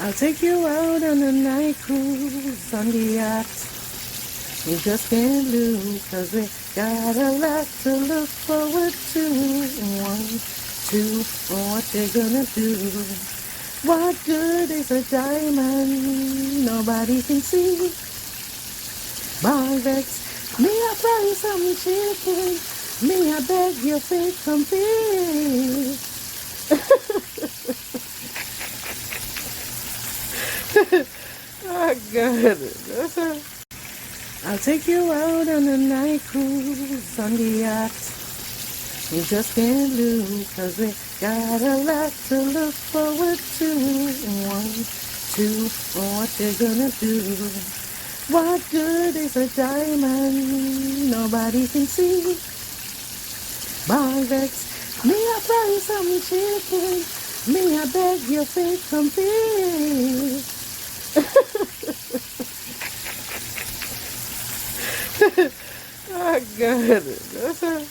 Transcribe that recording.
I'll take you out on a night cruise on the yacht. We just can't lose, 'cause we got a lot to look forward to. One, two, what you gonna do? What good is a diamond nobody can see? Bornvex, me I fry some chicken, me I beg your faith compete. Oh God, that's a... I'll take you out on a night cruise on the yacht. We just can't lose, 'cause we got a lot to look forward to. One, two, what you gonna do? What good is a diamond nobody can see? Bornvex, me I fry some chicken, me I beg your faith compete. Oh God, that's a...